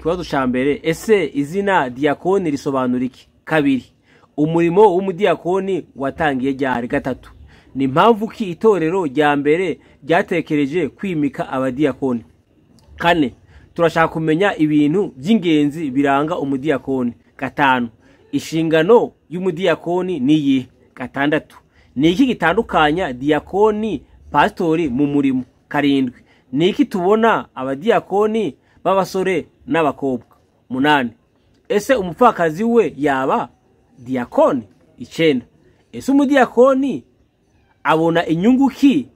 Kibazo ca mbere, ese izina diakoni risobanura iki? Kabiri, umurimo w'umudiyakoni watangiye ryari? Gatatu, ni impamvu ki itorero rya mbere ryatekereje kwimika abadiyakoni? Kane, turashaka kumenya ibintu by'ingenzi biranga umudiyakoni. Gatanu, inshingano y'umudiyakoni ni iyihe? Gatandatu, ni iki gitandukanya diyakoni pastori mu murimo? Karindwi, ni iki tubona abadiyakoni b'abasore n'abakobwa? Munani, ese umupfakazi we yaba diyakoni? Icenda, ese umudiyakoni abona inyungu ki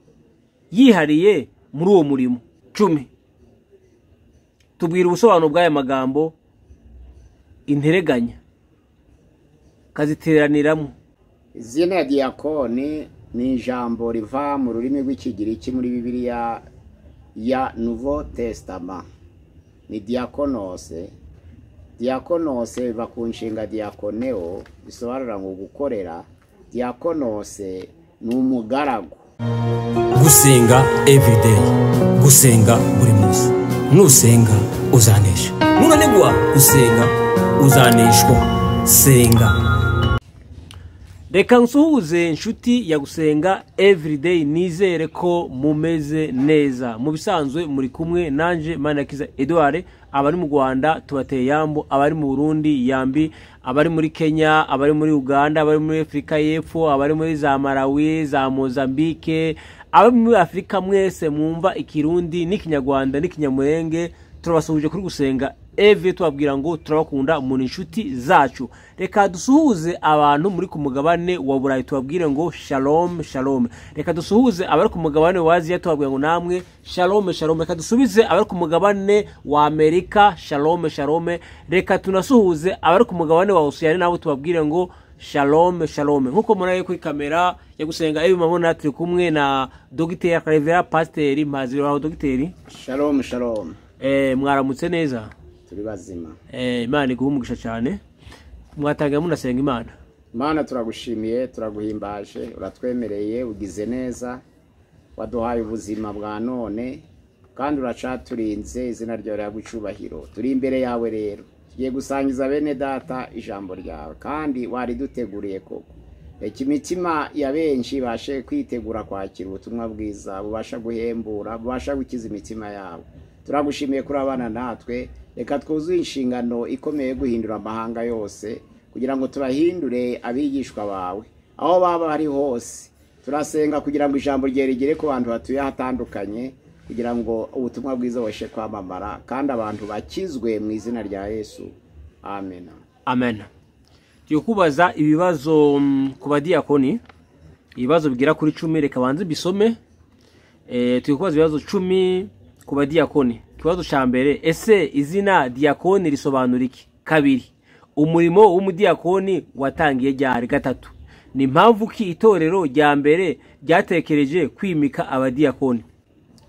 yihariye muri uwo murimo? Cumi, tubwira ubusobanuro bw'aya magambo intereganya kaziteraniramo. Izina diyakoni ni ijambo riva mu rurimi rw'ikigiriki muri Bibiliya ya Nouveau Testament. Ni diakonose. Diakonose biva ku nshinga diakoneo, bisobanura ngo gukorera. Diakonose ni umugaragu. Gusenga everyday, gusenga buri munsi. Nusenga uzanesha, nunanigwa gusenga uzaneshwa. Senga. Reka nsuhuze inshuti ya gusenga everyday, nizere ko mumeze neza. Mu bisanzwe muri kumwe nanje Manakiza Edouard, abari mu Rwanda tubateye yambo, abari mu Burundi yambi, abari muri Kenya, abari muri Uganda, abari muri Afrika y'Epfo, abari muri za Malawi, za Mozambique, abari muri Afrika mwese mwumva ikirundi n'ikinyarwanda n'ikinyamurenge, turabasuhuje kuri gusenga Eve, tubabwira ngo turabakunda mu inshuti zacu. Reka dusuhuze abantu muri ku mugabane wa Burayi, tubabwire ngo shalom shalom. Reka dusuhuze abari ku mugabane wa Aziya, tubabwira ngo namwe shalom shalom. Reka dusubize abari ku mugabane wa Amerika, shalom shalom. Reka tunasuhuze abari ku mugabane wa Oceania, nabo tubabwire ngo shalom shalom. Nkuko muraye kuri kamera ya gusenga Eve, mabona turi kumwe na Dr. Reverend Pastor Maziro wa Dr. Shalom shalom. Mwaramutse neza? Turi bazima. Imana iguhumugisha cyane. Mwatangiye munasenga Imana. Imana turagushimiye, turaguhimbaje, uratwemereye, ugize neza, waduhaye ubuzima bwa none, kandi uracaturinze, izina ryawe ryagucubahiro. Turi imbere yawe rero, tugiye gusangiza bene data ijambo ryawe, kandi wariduteguriye koko. Imitima ya benshi bashe kwitegura kwakira ubutumwa bwiza, bubasha guhembura, bubasha gukiza imitima yabo. Turagushimiye kuri abana natwe, reka twuzuye inshingano ikomeye guhindura amahanga yose, kugira ngo tubahindure abigishwa bawe aho baba bari hose. Turasenga kugira ngo ijambo rye rigere ku bantu batuye hatandukanye, kugira ngo ubutumwa bwiza bushe kwamamara, kandi abantu bakizwe mu izina rya Yesu. Amen. Amen. Tugiye kubaza ibibazo ku badiyakoni, ibibazo bigira kuri 10. Reka banze bisome. Tugiye kubaza ibibazo 10 ku badiyakoni. Kibazo ca mbere, ese izina diakoni risobanura iki? Kabiri, umurimo w'umudiyakoni watangiye ryari? Gatatu, ni impamvu ki itorero rya mbere ryatekereje kwimika abadiyakoni?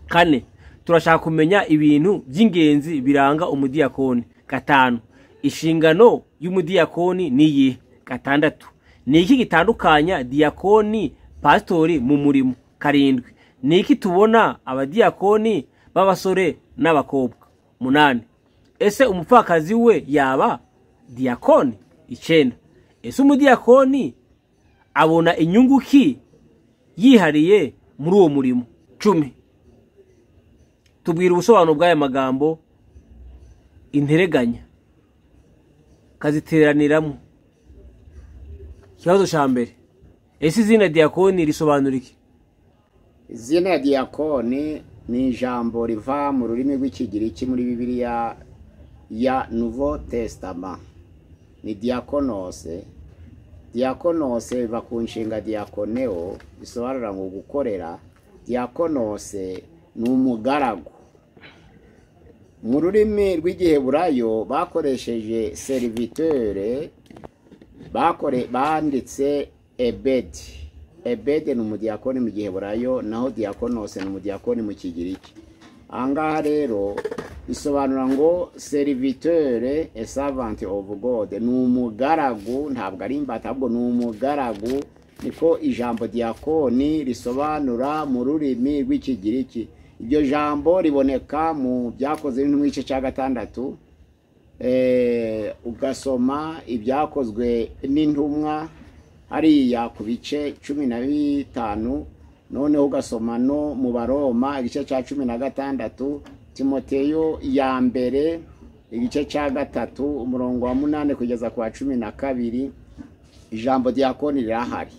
Kane, turashaka kumenya ibintu by'ingenzi biranga umudiyakoni. Gatanu, inshingano y'umudiyakoni ni iyihe? Gatandatu, ni iki gitandukanya diyakoni pastori mu murimo? Karindwi, ni iki tubona abadiyakoni b'abasore n'abakobwa? Munani, ese umupfakazi we yaba diyakoni? Icenda, ese umudiyakoni abona inyungu ki yihariye muri uwo murimo? 10, tubwira ubusobanuro bw'aya magambo intereganya kaziteraniramo. Kibazo ca mbere, ese izina diyakoni risobanura iki? Izina diyakoni ni ijambo riva mu rurimi rw'ikigiriki muri Bibiliya ya Nouveau Testament. Ni diakonose. Diakonose biva ku nshinga diakoneo, bisobanura ngo gukorera. Diakonose ni umugaragu. Mu rurimi rw'igiheburayo bakoresheje serviteur, banditse ebedi. Ebede ni umudiyakoni mu giheburayo, naho diakonose ni umudiyakoni mu kigiriki. Ahangaha rero bisobanura ngo serviteur, a servant of God, ni umugaragu, ntabwo ari imbata, ahubwo ni umugaragu. Niko ijambo diakoni risobanura mu rurimi rw'ikigiriki. Iryo jambo riboneka mu Byakozwe n'Intumwa igice cya 6, ugasoma ibyakozwe n'intumwa hariya ku bice 15, noneho ugasoma no mu Baroma igice cya 16, Timoteyo ya mbere igice cya 3 umurongo wa 8 kugeza ku wa 12. Ijambo diakoni rirahari.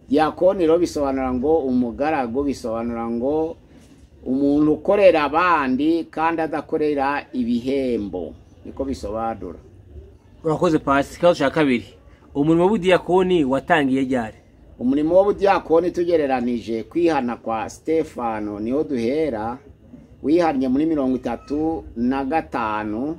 Diakoni rero bisobanura ngo umugaragu, bisobanura ngo umuntu ukorera abandi kandi adakorera ibihembo, niko bisobanura. Urakoze pasi. Ikibazo cya kabiri, umurimo w'ubudiakoni watangiye ryari? Umurimo w'ubudiakoni tugereranije kwihana kwa Stefano niho duhera, wihannye muri 35,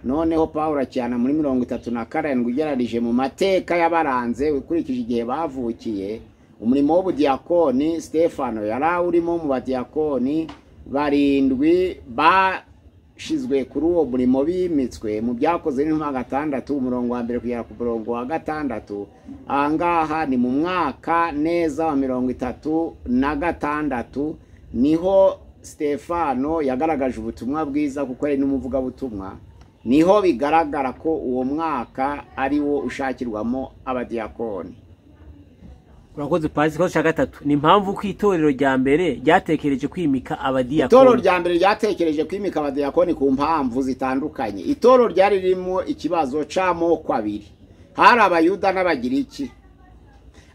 noneho Pawulo acyana muri 37 ugereranije mu mateka y'abaranze ukurikije igihe bavukiye. Umurimo w'ubudiakoni Stefano yari urimo mu badiakoni 7 bashizwe kuri uwo murimo bimitswe mu byakoze n'intumwa 6 umurongo wa 1 kugera ku murongo wa 6. Ahangaha ni mu mwaka neza wa 36 niho Stefano yagaragaje ubutumwa bwiza kuko ari n'umuvuga butumwa. Niho bigaragara ko uwo mwaka ari wo ushakirwamo abadiakoni. Urakoze pasi. Ikibazo cya gatatu, ni impamvu ko itorero rya mbere ryatekereje kwimika abadiakoni? Itorero rya mbere ryatekereje kwimika abadiakoni ku mpamvu zitandukanye. Itorero ryari ririmo ikibazo c'amoko abiri, hari abayuda n'abagiriki.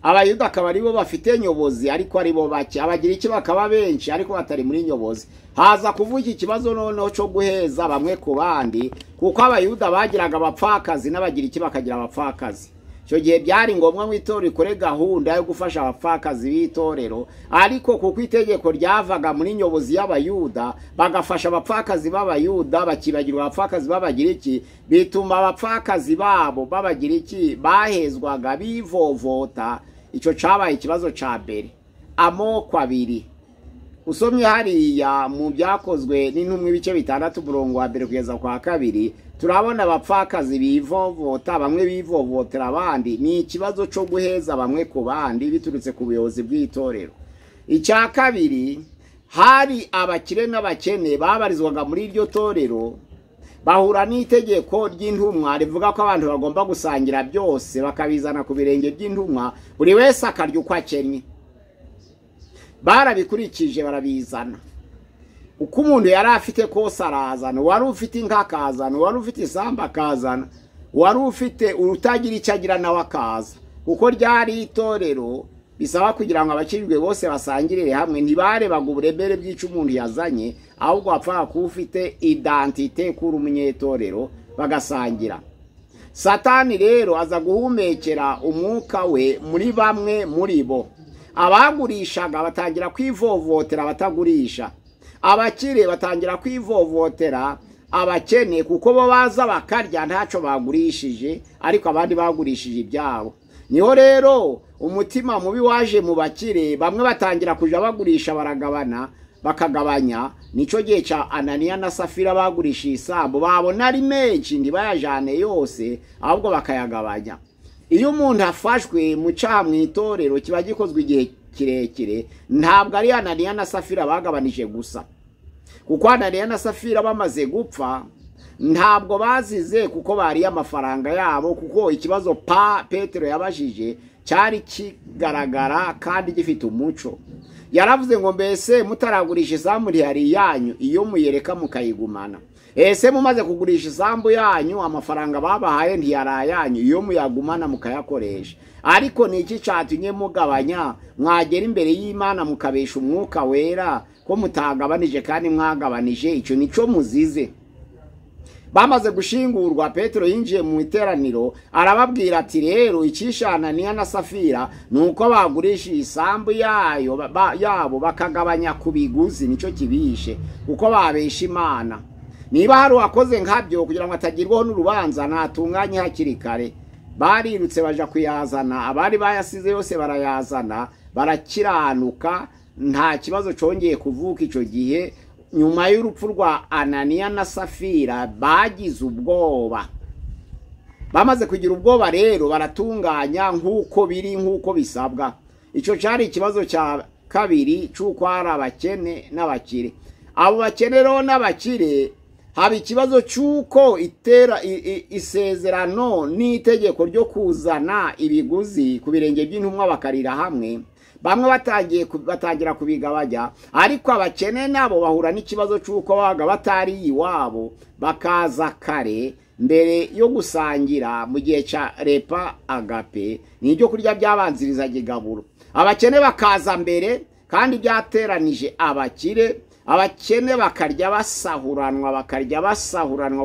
Abayuda akaba aribo bafite nyobozi ariko aribo bake, abagiriki bakaba benshi ariko batari muri nyobozi. Haza kuvuga iki kibazo noneho cyo guheza bamwe ku bandi, kuko abayuda bagiraga abapfakazi n'abagiriki bakagira abapfakazi. Cyo gihe byari ngombwa mu itorero ikore gahunda yo gufasha abapfakazi b'itorero, ariko kuko itegeko ryavaga muri nyobozi y'abayuda bagafasha abapfakazi b'abayuda bakibagirwa abapfakazi b'abagiriki, bituma abapfakazi babo b'abagiriki bahezwaga bivovota. Icyo cabaye ikibazo ca mbere. Amoko abiri usomye hariya mu byakozwe n'intumwa ibice 6 umurongo wa 1 kugeza kwa 2, turabona abapfakazi bivovota, bamwe bivovotera abandi. Ni ikibazo cyo guheza bamwe ku bandi biturutse ku buyobozi bw'itorero. Icya kabiri, hari abakire n'abakene babarizwaga muri iryo torero, bahura n'itegeko ry'intumwa rivuga ko abantu bagomba gusangira byose bakabizana ku birenge by'intumwa, buri wese akarya uko akennye. Barabikurikije barabizana. Uko umuntu yari afite kose arazana, wari ufite inka akazana, wari ufite isamba akazana, wari ufite urutagira icyo agira nawe akaza. Kuko ryari itorero bisaba kugira ngo abakirijwe bose basangirire hamwe, ntibarebaga uburemere bw'icyo umuntu yazanye, ahubwo wapfaga kuba ufite identite kuri umunyetorero bagasangira. Satani rero aza guhumekera umwuka we muri bamwe muri bo. Abagurishaga batangira kwivovotera abatagurisha, abakire batangira kwivovotera abakene kuko bo baza bakarya ntaco bagurishije, ariko abandi bagurishije ibyabo. Niho rero umutima mubi waje mu bakire, bamwe batangira kuja bagurisha baragabana bakagabanya. Nico gihe ca Ananiya na Safira bagurisha isambu, babona ari menshi ntibayajane yose ahubwo bakayagabanya. Iyo umuntu afashwe mu cyaha mu itorero kiba gikozwe igihe kirekire, ntabwo ari Ananiya na Safira bagabanije gusa, kuko Ananiya na Safira bamaze gupfa ntabwo bazize kuko bari amafaranga yabo, kuko ikibazo Petero yabajije cyari kigaragara kandi gifite umuco. Yaravuze ngo mbese mutaragurisha isambu ntihari yanyu, iyo muyereka mukayigumana. Ese mumaze kugurisha isambu yanyu amafaranga babahaye ntiyari yanyu, iyo muyagumana mukayakoresha. Ariko ni iki cyatumye mugabanya, mwagera imbere y'Imana mukabesha umwuka wera ko mutagabanije kandi mwagabanije? Icyo nico muzize. Bamaze gushingurwa, Petero yinjiye mu iteraniro arababwira ati rero icisha Ananiya na Safira nuko bagurisha isambu yabo bakagabanya ku biguzi, nico kibishe kuko babesha Imana. Niba hari uwakoze nkabyo kugira ngo atagirwaho n'urubanza natunganye hakiri kare, barirutse baja kuyazana, abari bayasize yose barayazana, barakiranuka, nta kibazo congeye kuvuka. Ico gihe nyuma y'urupfu rwa Ananiya na Safira bagize ubwoba. Bamaze kugira ubwoba rero baratunganya nk'uko biri, nk'uko bisabwa. Ico cyari ikibazo cya kabiri cy'uko hari abakene n'abakire. Abo bakene rero n'abakire haba ikibazo cy'uko isezerano n'itegeko ryo kuzana ibiguzi ku birenge by'intumwa bakarira hamwe, bamwe batangira kubigabanya, ariko abakene nabo bahura n'ikibazo cy'uko babaga batari iwabo bakaza kare mbere yo gusangira mu gihe cya repa agape, ni ibyo kurya byabanzirizaga igaburo. Abakene bakaza mbere kandi byateranije abakene bakarya basahuranwa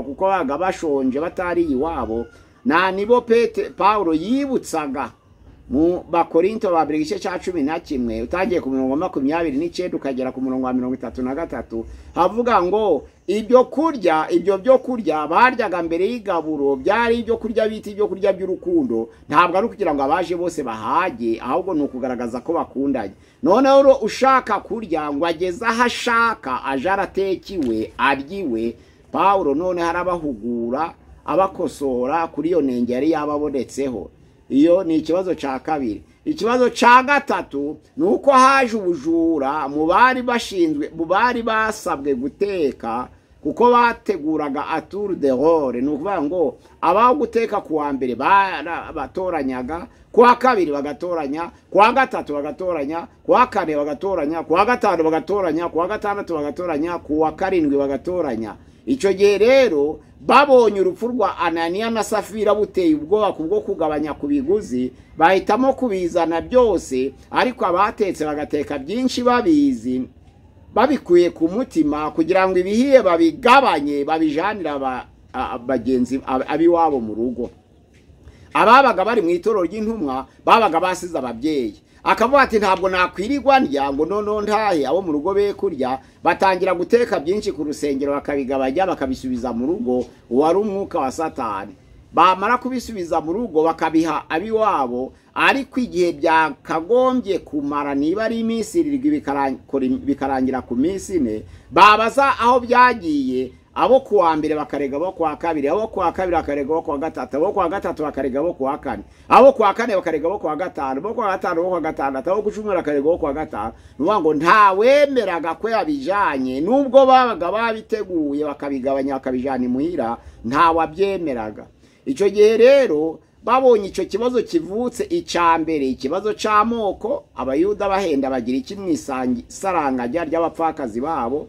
kuko babaga bashonje batari iwabo. Nibo Pawulo yibutsaga mu Bakorinto ba mbere igice cya 11 utangiye ku murongo 29 ukagera ku murongo wa 33 havuga ngo ibyo byo kurya baryaga mbere y'igaburo byari ibyo kurya bita ibyo kurya by'urukundo, ntabwo ari kugira ngo abaje bose bahage, ahubwo ni ukugaragaza ko bakundanye. Noneho ushaka kurya ngo ageze aho ashaka aje aratekiwe aryiwe, Pawulo none harabahugura abakosora kuri iyo nenge yari yababonetseho. Iyo ni ikibazo cya kabiri. Ikibazo cya gatatu ni uko haje ubujura mu bari basabwe guteka, kuko bateguraga atur de role, ni ukuvuga ngo abaho guteka kuwa mbere batoranyaga, kuwa kabiri bagatoranya, kuwa gatatu bagatoranya, kuwa kane bagatoranya, kuwa gatanu bagatoranya, kuwa gatandatu bagatoranya, kuwa karindwi bagatoranya. Icyo gihe rero babonye urupfu rwa Ananiya na Safira buteye ubwoba kubwo kugabanya ku biguzi, bahitamo kubizana byose, ariko abatetse bagateka byinshi babizi, babikuye ku mutima, kugira ngo ibihiye babigabanye babijanira abagenzi abiwabo mu rugo. Ababaga bari mu itorero ry'intumwa babaga basize ababyeyi, akavuga ati ntabwo nakwirirwa ndya ngo noneho ntahe abo mu rugo be kurya, batangira guteka byinshi ku rusengero bakabigabanya bakabisubiza mu rugo. Uwari umwuka wa Satani. Bamara kubisubiza mu rugo bakabiha abiwabo, ariko igihe byakagombye kumara niba ari iminsi 7 bikarangira ku minsi 4, babaza aho byagiye, abo kuwa mbere bakarega abo kuwa kabiri, abo kuwa kabiri bakarega abo kuwa gatatu, abo kuwa gatatu bakarega abo kuwa kane, abo kuwa kane bakarega abo kuwa gatanu, abo kuwa gatanu abo kuwa gatandatu, abo ku cyumweru bakarega abo kuwa gatanu. Nuvuga ngo nta wemeraga ko yabijanye, nubwo babaga babiteguye bakabigabanya bakabijana imuhira, nta wabyemeraga. Icyo gihe rero babonye icyo kibazo kivutse, icambere ikibazo cy'amoko, abayuda bahenda bagira ikimwisarangajya ry'abapfakazi babo.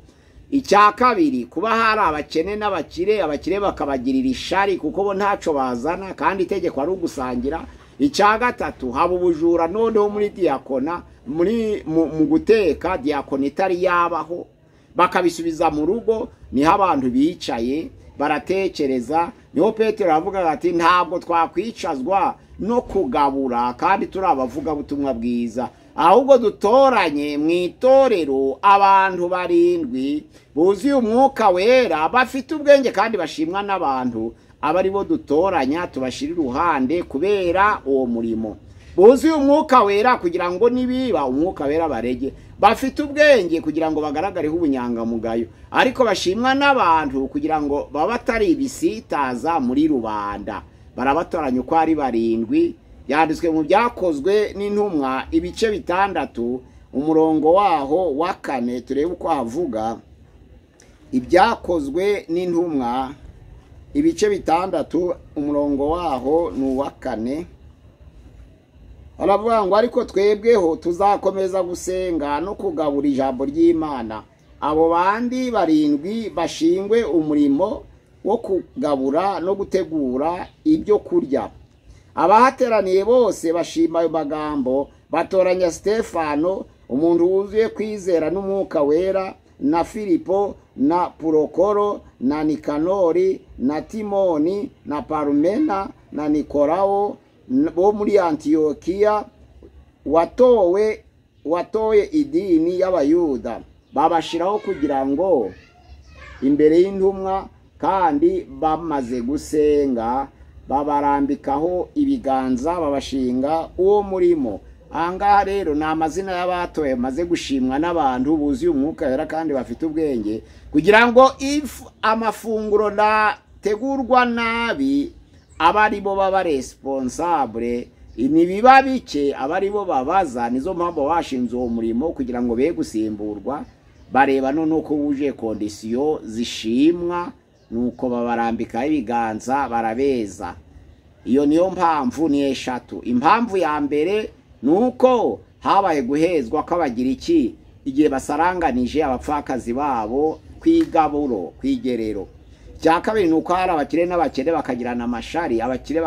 Icya kabiri kuba hari abakene n'abakire, abakire bakabagirira ishari kuko bo ntaco bazana kandi itegeko ari ugusangira. Icya gatatu haba ubujura noneho muri diakona, mu guteka diakona itari yabaho, bakabisubiza mu rugo. Niho abantu bicaye baratekereza, niho Petero avuga ati ntabwo twakwicazwa no kugabura kandi turabavuga butumwa bwiza, ahubwo dutoranye mu itorero abantu 7 buzuye umwuka wera, bafite ubwenge kandi bashimwa n'abantu, abari bo dutoranya tubashira iruhande kubera uwo murimo. Buzuye umwuka wera kugira ngo nibiba umwuka wera barege, bafite ubwenge kugira ngo bagaragareho ubunyangamugayo, ariko bashimwa n'abantu kugira ngo baba batari ibisitaza muri rubanda. Barabatoranya uko ari 7. Yanditswe mu Byakozwe n'Intumwa ibice 6 umurongo waho wa 4. Turebe uko havuga Ibyakozwe n'Intumwa ibice 6 umurongo waho ni wa 4. Aravuga ngo ariko twebweho tuzakomeza gusenga no kugabura ijambo ry'Imana. Abo bandi 7 bashingwe umurimo wo kugabura no gutegura ibyo kurya. Abahateraniye bose bashima ayo magambo, batoranya Stefano, umuntu wuzuye kwizera n'umwuka wera, na Filipo, na Purokoro, na Nikanori, na Timoni, na Parumena, na Nikolao bo muri Antiokia, watoye idini y'abayuda. Babashiraho kugira ngo imbere y'intumwa, kandi bamaze gusenga babarambikaho ibiganza babashinga uwo murimo. Ahangaha rero ni amazina y'abatoye maze gushimwa n'abantu buzuye umwuka wera kandi bafite ubwenge, kugira ngo amafunguro nategurwa nabi abari bo baba responsable, nibiba bike abari bo babaza. Nizo mpamvu washinze uwo murimo kugira ngo be gusimburwa, bareba none uko wuje kondisiyo zishimwa nuko babarambikaho ibiganza barabeza. Iyo niyo mpamvu ni eshatu. Impamvu ya mbere nuko habaye guhezwa kw'abagira iki igihe basaranganije abapfakazi babo kwigaburo kwigerero. Cya kabiri nuko hari abakire n'abakene bakagirana amashari, abakire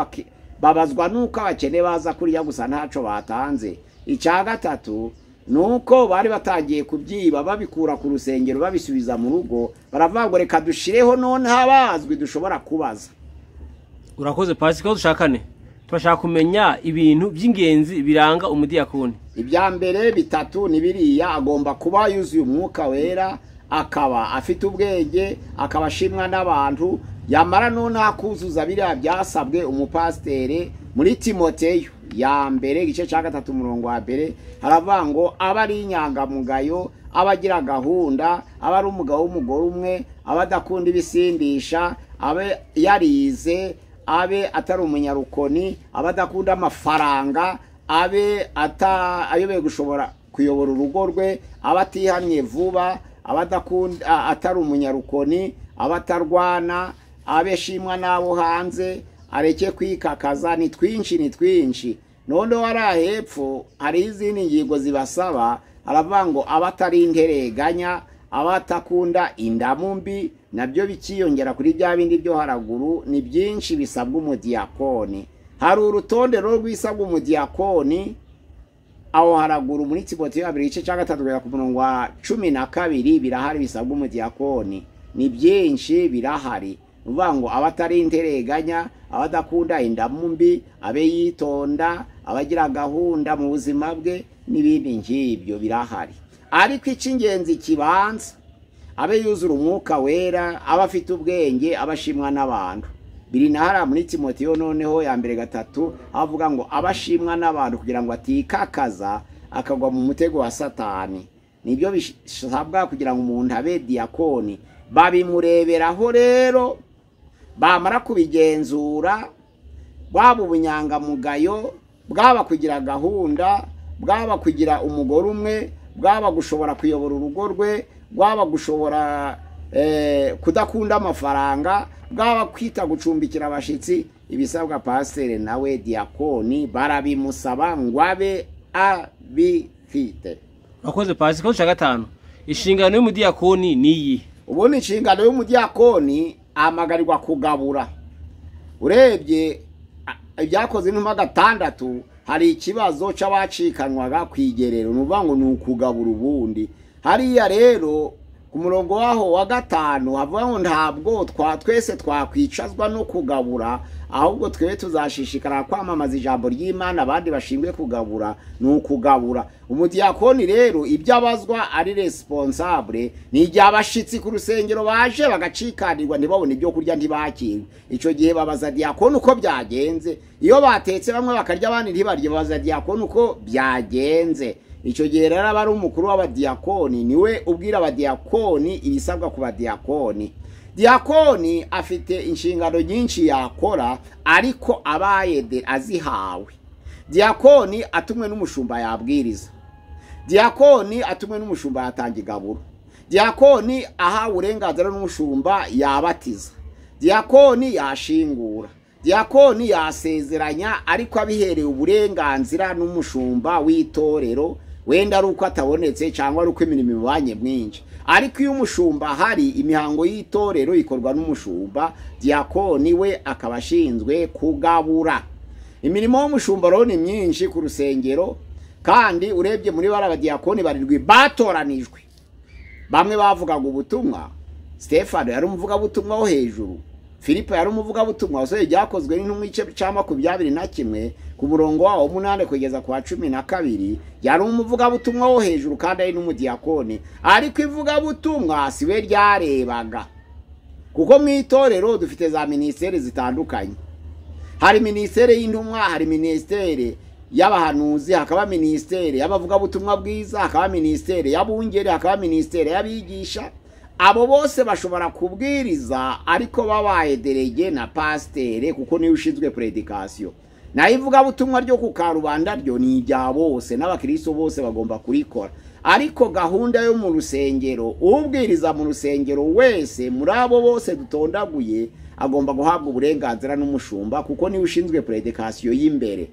babazwa nuko abakene baza kurya gusa ntaco batanze. Icya gatatu nuko bari batagiye kubyiba babikura ku rusengero babisubiza mu rugo, baravuga ngo reka dushireho none habazwi dushobora kubaza. Urakoze Pasi, ko dushakane turashaka kumenya ibintu by'ingenzi biranga umudiyakoni. Ibya mbere bitatu ni biriya: agomba kuba yuzuye umwuka wera, akaba afite ubwenge, akaba ashimwa n'abantu, yamara none akuzuza biriya byasabwe umupasiteri. Muri Timoteyo ya mbere igice cya 3 umurongo wa mbere haravuga ngo aba ari inyangamugayo, abagira gahunda, aba ari umugabo w'umugore umwe, abadakunda ibisindisha, abe yarize, abe atari umunyarukoni, abadakunda amafaranga, abe ayobe gushobora kuyobora urugo rwe, abatihanye vuba, abadakunda atari umunyarukoni, abatarwana, abe shimwa nabo hanze, areke kwikakaza. Ni twinshi. None wari hepfo hari izindi ngingo zibasaba, aravuga ngo abatari intereganya, abatakunda indamu mbi, nabyo bikiyongera kuri bya bindi byo haraguru. Ni byinshi bisabwa umudiyakoni. Hari urutonde rw'isabwa umudiyakoni aho haraguru muri Timoteyo 2:3 ku murongo wa 12 birahari bisabwa umudiyakoni. Ni byinshi birahari. Uvuga ngo abatari intereganya, abadakunda indamu mbi, abe yitonda, abagira gahunda mu buzima bwe, n'ibindi nk'ibyo birahari. Ariko icy'ingenzi kibanza, abe yuzura umwuka wera, aba afite ubwenge, abashimwa n'abantu. Biri nahara muri Timoteyo noneho ya mbere 3 avuga ngo abashimwa n'abantu kugira ngo atikakaza akagwa mu mutego wa Satani. Nibyo bisabwa kugira ngo umuntu abe diakoni. Babimureberaho rero, bamara kubigenzura, bwaba ubunyangamugayo, bwaba kugira gahunda, bwaba kugira umugore umwe, bwaba gushobora kuyobora urugo rwe, bwaba gushobora kudakunda amafaranga, bwaba kwita gucumbikira abashitsi. Ibisabwa pasiteri nawe diakoni barabimusaba ngo abe abifite. Urakoze Pasi, ko dushaka 5 inshingano y'umudiyakoni niyi. Ubone inshingano y'umudiyakoni amagarirwa kugabura. Urebye ibyakoze intumwa 6 hari ikibazo c'abacikanwaga kwigerero, nuvuga ngo nukugabura ubundi. Hariya rero ku murongo waho wa 5 havuga ngo ntabwo twese twakwicazwa no kugabura, ahubwo twe tuzashishikara kwamamaza ijambo ry'Imana, abandi bashingwe kugabura nukugabura. Umudiyakoni rero ibyo abazwa ari responsable ni ryabashitsi ku rusengero baje bagacikanirwa ntibabone ibyo kurya ntibakirwe. Ico gihe babaza diakoni uko byagenze. Iyo batetse bamwe bakarya abandi ntibarye, babaza diakoni uko byagenze. Ico gihe rero abari umukuru w'abadiyakoni niwe ubwira abadiyakoni ibisabwa ku badiyakoni. Diakoni afite inshingano nyinshi yakora, ariko abaye azihawe. Diakoni atumwe n'umushumba yabwiriza. Diakoni atumwe n'umushumba yatanga igaburo. Diakoni ahawe uburenganzira n'umushumba yabatiza. Diakoni yashingura. Diakoni yasezeranya, ariko abihereye uburenganzira n'umushumba w'itorero, wenda ari uko atabonetse cyangwa ari uko imirimo ibanye mwinshi. Ariko iyo umushumba hari, imihango y'itorero ikorwa n'umushumba, diakoni we akaba ashinzwe kugabura. Imirimo y'umushumba rero ni myinshi ku rusengero, kandi urebye muri barabadiyakoni barindwi batoranijwe. Bamwe bavugaga ubutumwa. Stefano yari umuvuga butumwa wo hejuru. Filipo yari umuvuga butumwa wasohoye byakozwe n'intumwa igice cya 21 ku murongo wa 8 kugeza kwa 12. Yari umuvuga butumwa wo hejuru kandi ari n'umudiyakoni. Ariko ivuga butumwa siwe ryarebaga, kuko mu itorero dufite za ministeri zitandukanye. Hari ministeri y'intumwa, hari ministeri y'abahanuzi, hakaba ministeri y'abavuga butumwa bwiza, hakaba ministeri y'abungeri, hakaba ministeri y'abigisha. Abo bose bashobora kubwiriza, ariko babaye delege na pasiteri, kuko niwe ushinzwe predikasiyo. Na ivuga butumwa ryo ku karubanda ryo ni rya bose, n'abakristo bose bagomba kurikora. ariko gahunda yo mu rusengero, ubwiriza mu rusengero wese muri abo bose dutondaguye agomba guhabwa uburenganzira n'umushumba, kuko niwe ushinzwe predikasiyo y'imbere.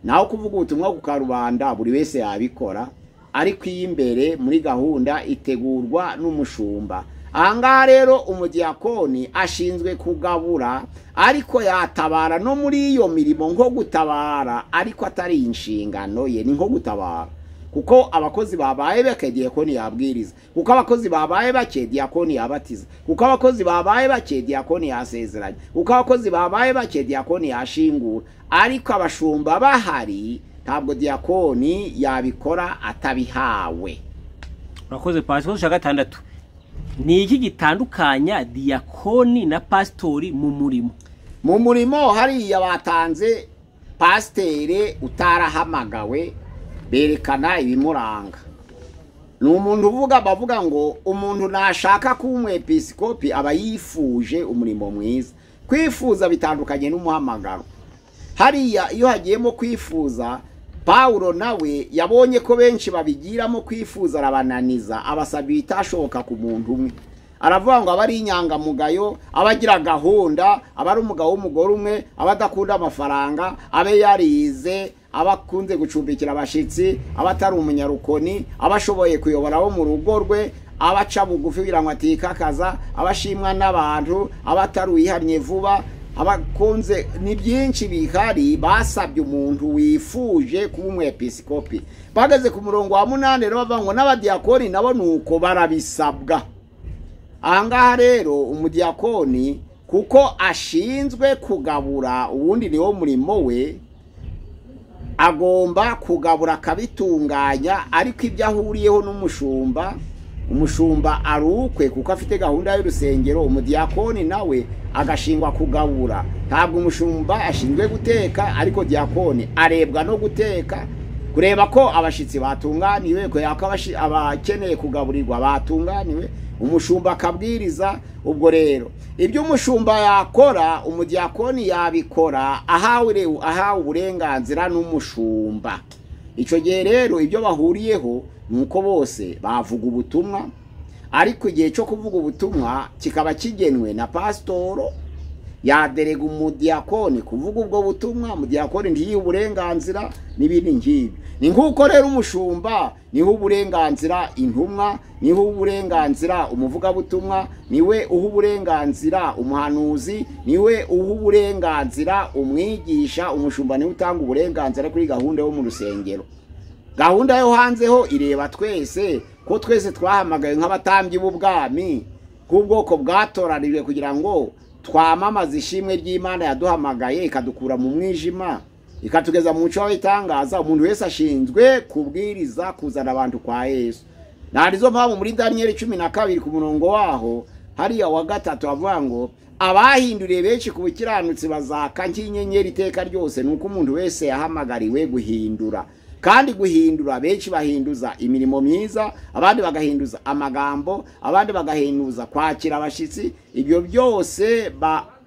Naho kuvuga ubutumwa ku karubanda buri wese yabikora, ariko iy'imbere muri gahunda itegurwa n'umushumba. Ahangaha rero umudiyakoni ashinzwe kugabura, ariko yatabara no muri iyo mirimo nko gutabara, ariko atari inshingano ye, ni nko gutabara. Kuko abakozi babaye bake diyakoni yabwiriza, kuko abakozi babaye bake diyakoni yabatiza, kuko abakozi babaye bake diyakoni yasezeranya, kuko abakozi babaye bake diyakoni yashingura. Ariko abashumba bahari ntabwo diyakoni yabikora atabihawe. Urakoze Pastor. Cya gatandatu, ni iki gitandukanya diyakoni na pastori mu murimo? Mu murimo hariya batanze pastere utarahamagawe, berekana ibimuranga. Ni umuntu uvuga, bavuga ngo umuntu nashaka kuba umwepiskopi aba yifuje umurimo mwiza. Kwifuza bitandukanye n'umuhamagaro. Hariya iyo hagiyemo kwifuza, Paulo nawe yabonye ko benshi babigiramo kwifuza, arabananiza, abasaba ibitashoboka ku muntu umwe. Aravuga ngo abari inyangamugayo, abagira gahunda, abari umugabo w'umugore umwe, abadakunda amafaranga, abe yarize, abakunze gucumbikira abashitsi, abatari umunyarukoni, abashoboye kuyobora abo mu rugo rwe, abaca bugufi kugira ngo atikakaza, abashimwa n'abantu, abatari uyihamye vuba, abakunze. Ni byinshi bihari. Basabye umuntu wifuje kuba umwepiskopi. Bageze ku murongo wa 8 rero bavuga ngo n'abadiyakoni nabo nuko barabisabwa. Ahangaha rero umudiyakoni kuko ashinzwe kugabura, ubundi niwo murimo we, agomba kugabura akabitunganya, ariko ibyo ahuriyeho n'umushumba, umushumba arukwe kuko afite gahunda y'urusengero, umudiyakoni nawe agashingwa kugabura. Ntabwo umushumba ashinzwe guteka, ariko diyakoni arebwa no guteka, kureba ko abashitsi batunganiwe, ko abakeneye kugaburirwa batunganiwe, umushumba akabwiriza. Ubwo rero ibyo umushumba yakora, umudiyakoni yabikora ahawe uburenganzira n'umushumba. Icyo gihe rero ibyo bahuriyeho nuko bose bavuga ubutumwa, ariko igihe cyo kuvuga ubutumwa kikaba kigenwe na pastoro, yaderega umudiyakoni kuvuga ubwo butumwa. Umudiyakoni ntiyihe uburenganzira n'ibindi ngibi. Ni nk'uko rero umushumba niho uburenganzira intumwa, niho uburenganzira umuvugabutumwa, niwe uha uburenganzira umuhanuzi, niwe uha uburenganzira umwigisha. Umushumba niwe utanga uburenganzira kuri gahunda yo mu rusengero. Gahunda yo hanzeho ireba twese, ko twese twahamagaye nk'abatambyi b'ubwami, k'ubwoko bwatoraniwe kugira ngo twamamaze ishimwe ry'Imana yaduhamagaye ikadukura mu mwijima ikatugeza mu muco w'itangaza. Umuntu wese ashinzwe kubwiriza, kuzana abantu kwa Yesu. Narizo mpamvu muri Daniel 12 ku murongo waho hariya wa 3 avuga ngo abahinduriye benshi ku bukiranutsi bazaka nk'inyenyeri iteka ryose. Nuko umuntu wese yahamagariwe guhindura, kandi guhindura benshi bahinduza imirimo myiza, abandi bagahinduza amagambo, abandi bagahinduza kwakira abashitsi. Ibyo byose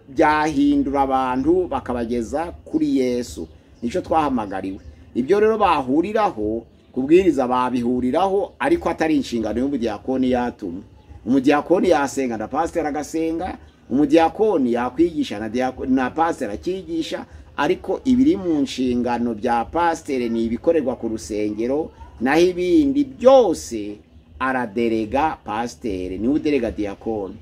byahindura abantu bakabageza kuri Yesu. Nico twahamagariwe. Ibyo rero bahuriraho kubwiriza, babihuriraho, ariko atari inshingano y'umudiyakoni yatumwe. Umudiyakoni yasenga na pastor agasenga, umudiyakoni yakwigisha na pastor akigisha, ariko ibiri mu nshingano bya pastor ni ibikorerwa ku rusengero, naho ibindi byose araderega pastor, ni uderega diyakoni.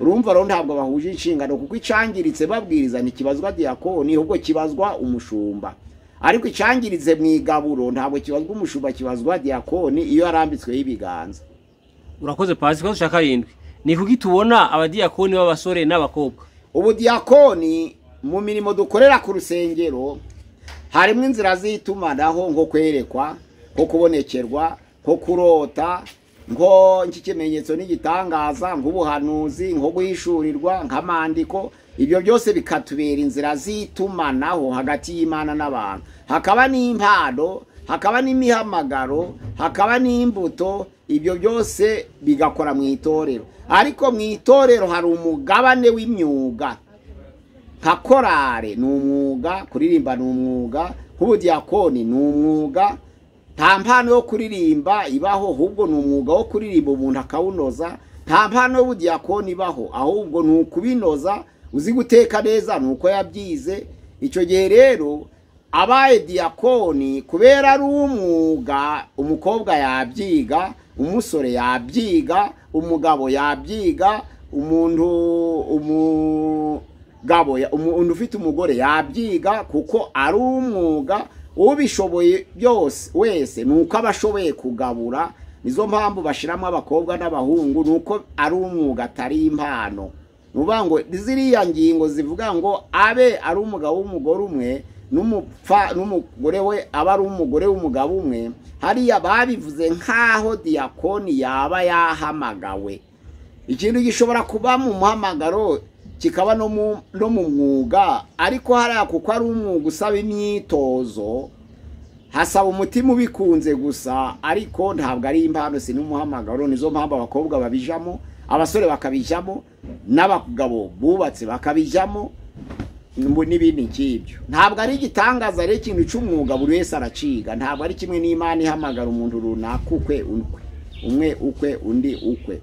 Urumva rero ntabwo bahuje inshingano, kuko icangiritse babwiriza ntikibazwa diyakoni, ahubwo kibazwa umushumba. Ariko icangiritse mu igaburo ntabwo kibazwa umushumba, kibazwa diyakoni iyo arambitsweho ibiganza. Urakoze Pastor. Cya 7, ni kuki tubona abadiyakoni b'abasore n'abakobwa? Ubudiyakoni mu mirimo dukorera ku rusengero harimo inzira z'itumanaho, nko kwerekwa, nko kubonekerwa, nko kurota, nko ikimenyetso n'igitangaza, nk'ubuhanuzi, nko guhishurirwa, nk'amandiko. Ibyo byose bikatubera inzira z'itumanaho hagati y'Imana n'abantu. Hakaba n'impano, hakaba n'imihamagaro, hakaba n'imbuto. Ibyo byose bigakora mu itorero. Ariko mu itorero hari umugabane w'imyuga. Nka korale ni umwuga, kuririmba ni umwuga, nk'ubudiyakoni ni umwuga, nta mpano yo kuririmba ibaho, ahubwo ni umwuga wo kuririmba umuntu akawunoza. Nta mpano y'ubudiyakoni ibaho, ahubwo ni ukubinoza. Uzi guteka neza ni uko yabyize. Icyo gihe rero abaye diyakoni kubera ari umwuga, umukobwa yabyiga, umusore yabyiga, umugabo yabyiga, umuntu ufite umugore yabyiga, kuko ari umwuga. Ubishoboye byose wese nuko abashoboye kugabura. Nizo mpamvu bashiramo abakobwa n'abahungu, nuko ari umwuga atari impano. Nuvuga ngo ziriya ngingo zivuga ngo abe ari umugabo w'umugore umwe n'umugore we aba ari umugore w'umugabo umwe, hariya babivuze nkaho diyakoni yaba yahamagawe. Ikintu gishobora kuba mu muhamagaro kikaba no mu mwuga, ariko hariya kuko ari umwuga usaba imyitozo, hasaba umutima ubikunze gusa, ariko ntabwo ari impano, si n'umuhamagaro. Nizo mpamvu abakobwa babijamo, abasore bakabijamo, n'abagabo bubatse bakabijamo, n'ibindi nk'ibyo. Ntabwo ari igitangaza, ari ikintu cy'umwuga buri wese araciga. Ntabwo ari kimwe n'Imana ihamagara umuntu runaka umwe ukwe undi ukwe.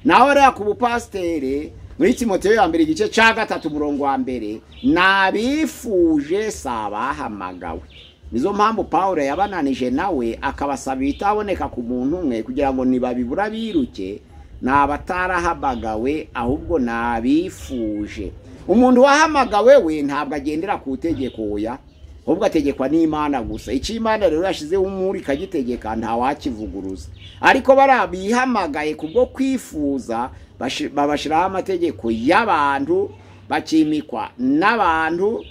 Naho rero ku bupasiteri muri Timoteyo ya mbere igice cya 3 umurongo wa mbere, nabifuje sabahamagawe. Nizo mpamvu Paulo yabananije nawe akabasaba bitaboneka ku muntu umwe, kugira ngo nibabibura biruke, n'abatarahamagawe ahubwo nabifuje. Umuntu wahamagawe we ntabwo agendera ku tegeko oya, ahubwo ategekwa n'Imana gusa. Icyo Imana rero yashizeho umuri kagitegeka nta wakivuguruza. Ariko barabihamagaye kubwo kwifuza, babashiraho amategeko y'abantu, bakimikwa n'abantu.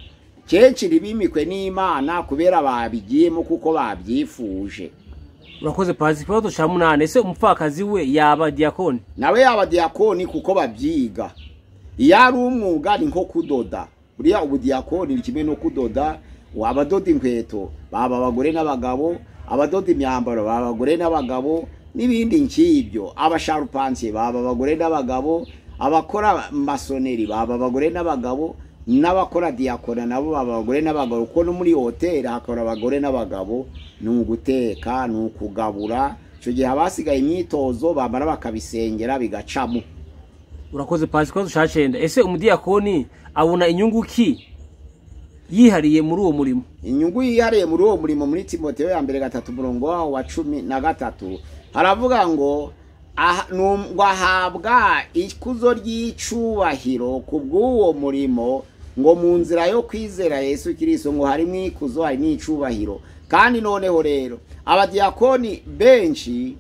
Kenshi ntibimikwe n'Imana kubera babigiyemo kuko babyifuje. Urakoze Pazi. Ikibazo cya 8, ese umupfakazi we yaba diyakoni? Nawe yaba diyakoni kuko babyiga. Iyo ari umwuga ni nko kudoda. Buriya ubudiyakoni ni kimwe no kudoda. Abadoda inkweto baba abagore n'abagabo, abadoda imyambaro baba abagore n'abagabo, n'ibindi nk'ibyo. Abasharupansiye baba abagore n'abagabo, abakora masoneri baba abagore n'abagabo, n'abakora diyakona nabo baba abagore n'abagabo. Kuko no muri hoteli hakora abagore n'abagabo, ni uguteka, ni ukugabura. Icyo gihe abasigaye imyitozo bamara bakabisengera bigacamo. Urakoze Pazi. Ikibazo cya 9, ese umudiyakoni abona inyungu ki yihariye muri uwo murimo? Inyungu yihariye muri uwo murimo muri Timoteyo ya mbere 3 umurongo wa 13 haravuga ngo ahabwa ikuzo ry'icubahiro kubw'uwo murimo, ngo mu nzira yo kwizera Yesu Kristo ngo harimo ikuzo, hari n'icubahiro. Kandi noneho rero abadiyakoni benshi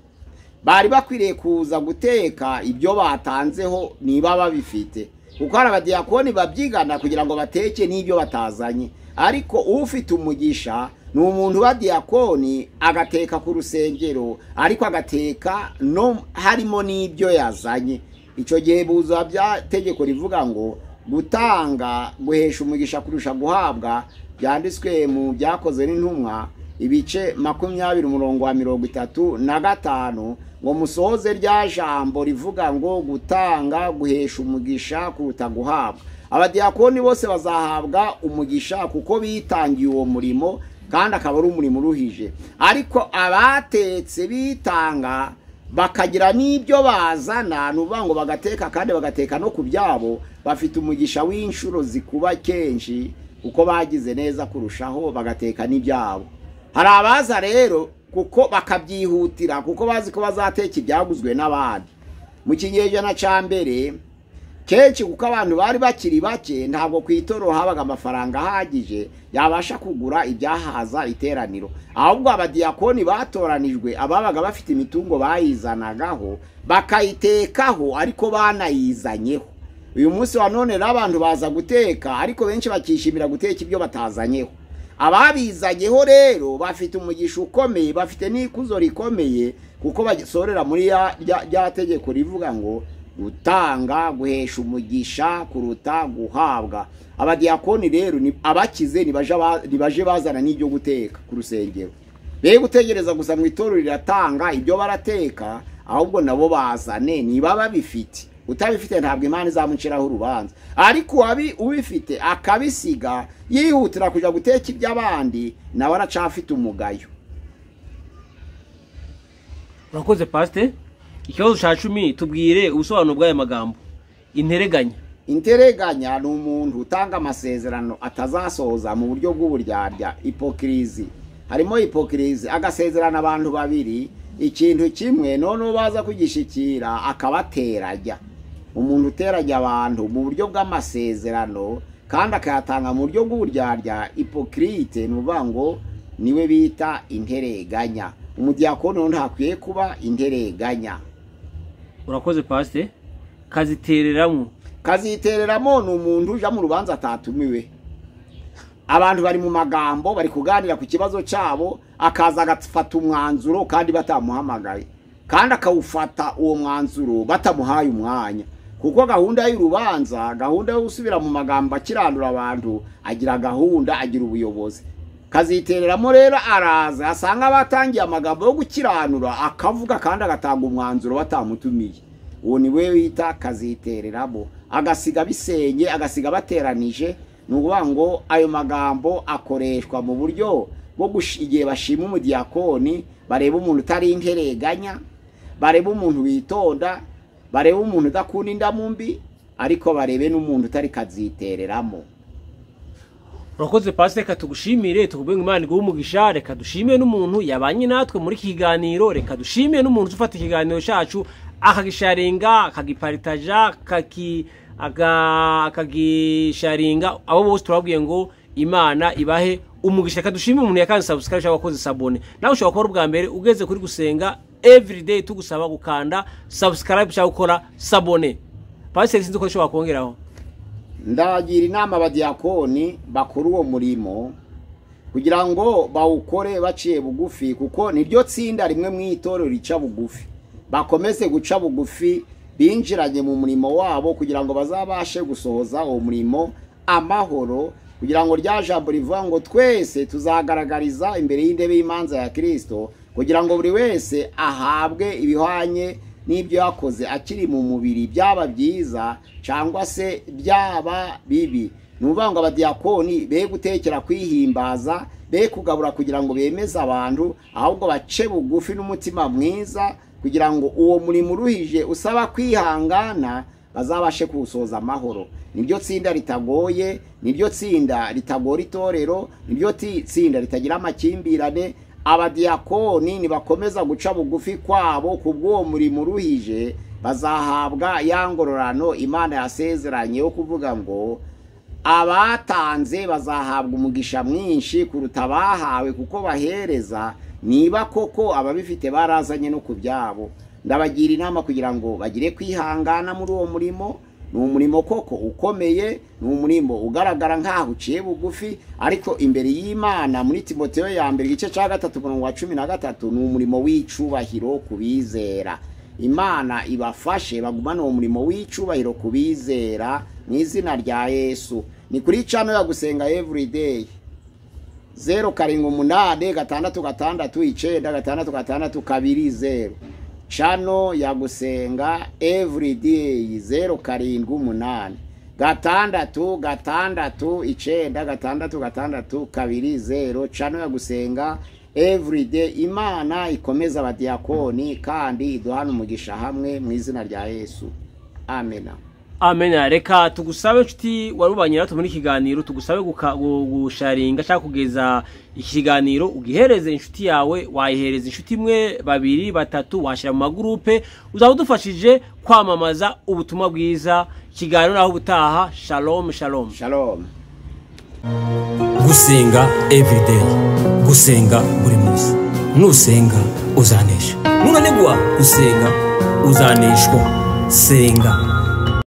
bari bakwiriye kuza guteka ibyo batanzeho niba babifite, kuko hari abadiyakoni babyigana kugira ngo bateke n'ibyo batazanye. Ariko ufite umugisha ni umuntu wa diyakoni agateka ku rusengero, ariko agateka no harimo n'ibyo yazanye. Icyo gihe buza bya tegeko rivuga ngo gutanga guhesha umugisha kurusha guhabwa, byanditswe mu byakoze n'intumwa ibice 20 umurongo wa 35, ngo musohoze rya jambo rivuga ngo gutanga guhesha umugisha kuruta guhabwa. Abadiyakoni bose bazahabwa umugisha kuko bitangiye uwo murimo, kandi akaba ari umurimo uruhije. Ariko abatetse bitanga bakagira n'ibyo bazana, nuvuga ngo bagateka, kandi bagateka no ku byabo, bafite umugisha w'inshuro zikuba kenshi kuko bagize neza kurushaho, bagateka n'ibyabo. Hari abaza rero kuko bakabyihutira, kuko bazi ko bazateka ibyaguzwe n'abandi. Mu kinyejana cya mbere kenshi kuko abantu bari bakiri bake, ntabwo kwitoro habaga amafaranga ahagije yabasha kugura ibyahaza iteraniro. Ahubwo abadiyakoni batoranijwe ababaga bafite imitungo bayizanagaho bakayitekaho, ariko banayizanyeho. Uyu munsi wa none n'abantu baza guteka, ariko benshi bakishimira guteka ibyo batazanyeho. Ababizanyeho rero bafite umugisha ukomeye, bafite n'ikuzo rikomeye, kuko bagisorera muri ya tegeko rivuga ngo gutanga guhesha umugisha kuruta guhabwa. Abadiyakoni rero ni abakize, nibaje bazana n'ibyo guteka ku rusengero. Be gutegereza gusa mu itorero riratanga ibyo barateka, ahubwo nabo bazane niba babifite. Utabifite ntabwo Imana izamuciraho urubanza. Ariko ubifite akabisiga yihutira kuja guteka iby'abandi, nawe aracafite umugayo. urakoze pasite. Ikibazo cya 10 tubwire ubusobanuro bw'aya magambo. Intereganya. Intereganya ni umuntu utanga amasezerano atazasohoza mu buryo bw'uburyarya, hipokirizi. Harimo hipokirizi, agasezerana abantu babiri ikintu kimwe none baza kugishikira akabaterajya. Umuntu uterajya abantu mu buryo bw'amasezerano kandi akayatanga mu buryo bw'uburyarya, hipokrite, nuvuga ngo niwe bita intereganya. Umudiyakoni ntakwiye kuba intereganya. Urakoze pasite. Kazitereramo ni umuntu uja mu rubanza atatumiwe. Abantu bari mu magambo bari kuganira ku kibazo cyabo, akaza agafata umwanzuro kandi batamuhamagaye, kandi akawufata uwo mwanzuro batamuhaye umwanya, kuko gahunda y'urubanza, gahunda yo gusubira mu magambo akirandura abantu, agira gahunda, agira ubuyobozi. Kazitereramo rero araza asanga batangiye amagambo yo gukiranura, akavuga kandi agatanga umwanzuro batamutumiye. Uwo niwe wita kazitereramo. Agasiga bisenye, agasiga bateranije. Nukuvuga ngo ayo magambo akoreshwa mu buryo bwo igihe bashima umudiyakoni, bareba umuntu utari intereganya, bareba umuntu witonda, bareba umuntu udakunda indamu mbi, ariko barebe n'umuntu utari kazitereramo. Urakoze pasite, reka tugushimire, tukubwenge Imana iguhe umugisha. Reka dushimire n'umuntu yabanye natwe muri kiganiro, reka dushimire n'umuntu ufata ikiganiro cyacu akagisharinga, akagiparitaja, akagisharinga. Abo bose turabwiye ngo Imana ibahe umugisha. Reka dushimire umuntu yakanze subscribe cyangwa wakoze sabone. Nawe ushobora gukora ubwa mbere ugeze kuri gusenga everyday, tugusaba gukanda subscribe cyangwa gukora sabone. Pasite sinzi ko ushobora kongeraho. Ndagira inama abadiyakoni bakora uwo murimo kugira ngo bawukore baciye bugufi, kuko niryo tsinda rimwe mu itorero rica bugufi. Bakomeze guca bugufi, binjiranye mu murimo wabo kugira ngo bazabashe gusohoza uwo murimo amahoro, kugira ngo rya jambo rivuga ngo twese tuzagaragariza imbere y'intebe y'imanza ya Kristo, kugira ngo buri wese ahabwe ibihwanye n'ibyo yakoze akiri mu mubiri, byaba byiza cyangwa se byaba bibi. Nuvuga ngo abadiyakoni be gutekera kwihimbaza, be kugabura kugira ngo bemeze abantu, ahubwo bace bugufi n'umutima mwiza, kugira ngo uwo murimo uruhije usaba kwihangana bazabashe kuwusoza amahoro. Niryo tsinda ritagoye, niryo tsinda ritagora itorero, niryo tsinda ritagira amakimbirane. Abadiyakoni nibakomeza guca bugufi kwabo kubw'uwo murimo uruhije, bazahabwa ya ngororano Imana yasezeranye yo kuvuga ngo abatanze bazahabwa umugisha mwinshi kuruta abahawe, kuko bahereza niba koko ababifite barazanye no kubyabo. Ndabagira inama kugira ngo bagire kwihangana muri uwo murimo. Ni umurimo koko ukomeye, ni umurimo ugaragara nk'aho uciye bugufi, ariko imbere y'Imana muri Timoteyo ya mbere igice cya 3:13 ni umurimo w'icubahiro kubizera. Imana ibafashe bagumana uwo murimo w'icubahiro kubizera mu izina rya Yesu. Ni kuri channel ya gusenga everyday 0786696620 channel ya gusenga everyday 0786696620 channel ya gusenga everyday. Imana ikomeza abadiyakoni kandi iduhana umugisha hamwe mu izina rya Yesu. Amena. Amena. Reka tugusabe nshuti warubanye natwe muri kiganiro, tugusabe gusharinga cyangwa kugeza ikiganiro ugihereze inshuti yawe, wayihereza inshuti imwe, babiri, batatu, washira mu magroupe, uzaba udufashije kwamamaza ubutumwa bwiza. Kiganiro naho butaha. Shalom shalom. Shalom. Gusenga everyday, gusenga buri munsi. Nusenga uzanesha, nunanigwa gusenga uzaneshwa. Senga.